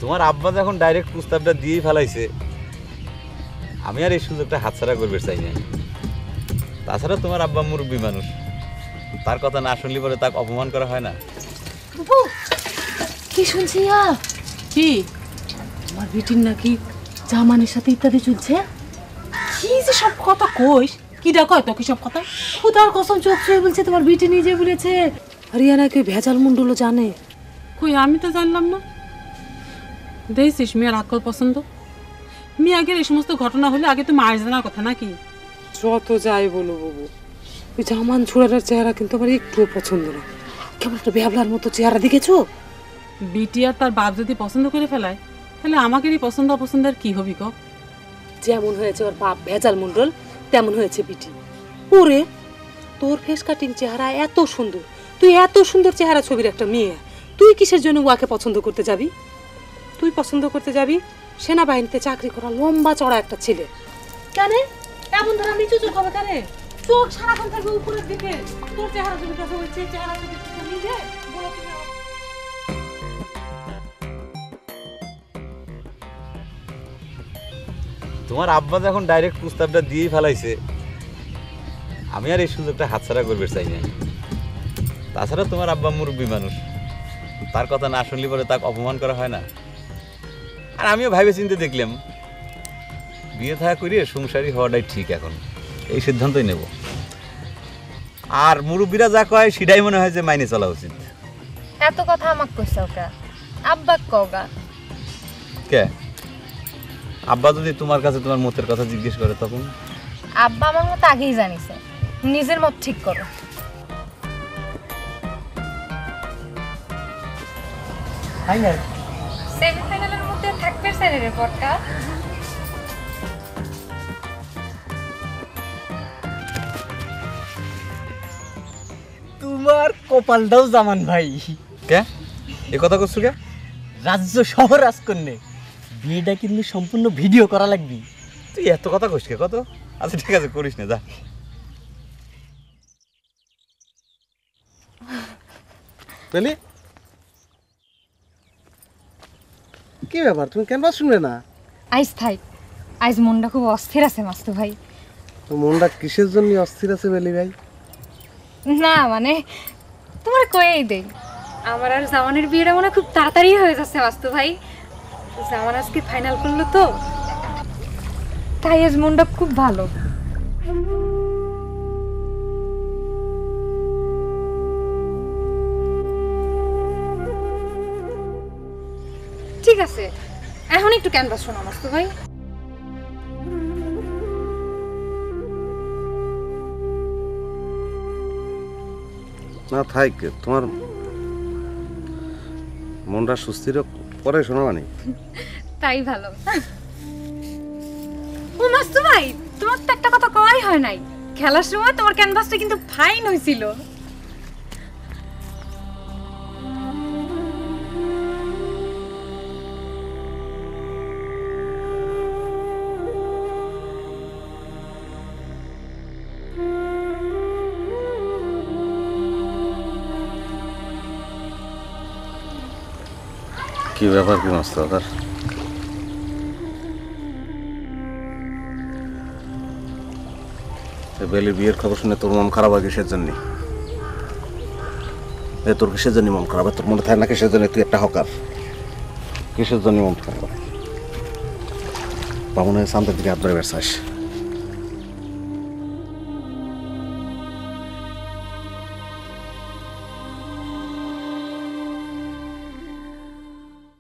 তোমার আব্বা যখন ডাইরেক্ট প্রস্তাবটা দিয়েই ফেলাইছে, আমি আর এই সুযোগটা হাতছাড়া করবে চাই না। তাছাড়া তোমার আব্বা মুরব্বী মানুষ, তার কথা না শুনলে পরে তাকে অপমান করা হয় না। কি শুনছি কি আমার বিটির নাকি জামানের সাথে ইত্যাদি চলছে? কি যে সব কথা কইস, কি কয় তোকে সব কথা? খুদার কসম চোখ ছুঁয়ে বলছে তোমার বিটি নিজে বলেছে। রিয়ানা কি ভেজাল মুন্ডুলো জানে? কই আমি তো জানলাম না। দেখছিস মেয়ের আকল পছন্দ, মেয়ে আগের এই সমস্ত ঘটনা হলে আগে তো মায়ের জানার কথা নাকি? যত যাই বলো বাবু, ওই জামান ছুড়ার চেহারা কিন্তু আমার একটুও পছন্দ না। কেমন একটা বেহাবলার মতো চেহারা দেখেছো? বিটি আর তার বাপ যদি পছন্দ করে ফেলায়, তাহলে আমাকেরই পছন্দ অপছন্দের কি হবি গো? যেমন হয়েছে ওর বাপ ভেজাল মন্ডল, তেমন হয়েছে বিটি। ওরে তোর ফেস কাটিং চেহারা এত সুন্দর, তুই এত সুন্দর চেহারা ছবির একটা মেয়ে, তুই কিসের জন্য ওয়াকে পছন্দ করতে যাবি? তুই পছন্দ করতে যাবি সেনাবাহিনীতে চাকরি করা লম্বা চড়া একটা ছেলে। কেন এমন ধর নিচু চোখ হবে? কেন চোখ সারাক্ষণ থাকবে উপরের দিকে? তোর চেহারা ছবি কাছে হচ্ছে চেহারা ছবি নিজে বলো তুমি। তোমার আব্বা যখন ডাইরেক্ট প্রস্তাবটা দিয়েই ফেলাইছে, আমি আর এই সুযোগটা হাতছাড়া করবে চাই না। তাছাড়া তোমার আব্বা মুরব্বী মানুষ, তার কথা না শুনলে পরে তাকে অপমান করা হয় না। আর আমিও ভাইবে চিন্তে দেখলাম বিয়ে থাকা করিয়ে সংসারী হওয়াটাই ঠিক, এখন এই সিদ্ধান্তই নেব। আর মুরব্বীরা যা কয় সেটাই মনে হয় যে মাইনে চলা উচিত। এত কথা আমাক কইছ ওকা, আব্বা কওগা। কে আব্বা যদি তোমার কাছে তোমার মতের কথা জিজ্ঞেস করে তখন? আব্বা আমার মতো আগেই জানিছে, নিজের মত ঠিক করো। সেমিফাইনালের মধ্যে থাকবে স্যারের পটকা। তোমার কপালটাও জামান ভাই। কে এ কথা করছো? কে রাজ্য সহ রাজকন্যে বিয়েটা কিন্তু সম্পূর্ণ ভিডিও করা লাগবে। তুই এত কথা কইস কে? কত? আচ্ছা ঠিক আছে, করিস না, যা। পেলি কি ব্যাপার, তুমি ক্যানভাস শুনবে না? আইজ থাই, আইজ মনটা খুব অস্থির আছে মাস্তু ভাই। তো মনটা কিসের জন্য অস্থির আছে বেলি ভাই? না মানে তোমার কয়েই দেই, আমার আর জামানের বিয়েটা মনে খুব তাড়াতাড়ি হয়ে যাচ্ছে মাস্তু ভাই। জামান আজকে ফাইনাল করলো তো, তাই আজ মনটা খুব ভালো। ঠিক আছে, এখন একটু ক্যানভাস শোনো মাস্তু ভাই। না থাক, তোমার মনটা সুস্থির পরে শোনাবানি। তাই ভালো। ও মাস্তু ভাই, তোমার তো একটা কথা কওয়াই হয় নাই, খেলার সময় তোমার ক্যানভাসটা কিন্তু ফাইন হয়েছিল। কি ব্যাপার, কি মাস্টার ওদের? বেলির বিয়ের খবর শুনে তোর মন খারাপ হয় কিসের জন্য? তোর কিসের জন্য মন খারাপ? তোর মনে থাকে না কিসের জন্য তুই একটা হকার? কিসের জন্য মন খারাপ? বামনের সামনের দিকে আপনার ব্যবসা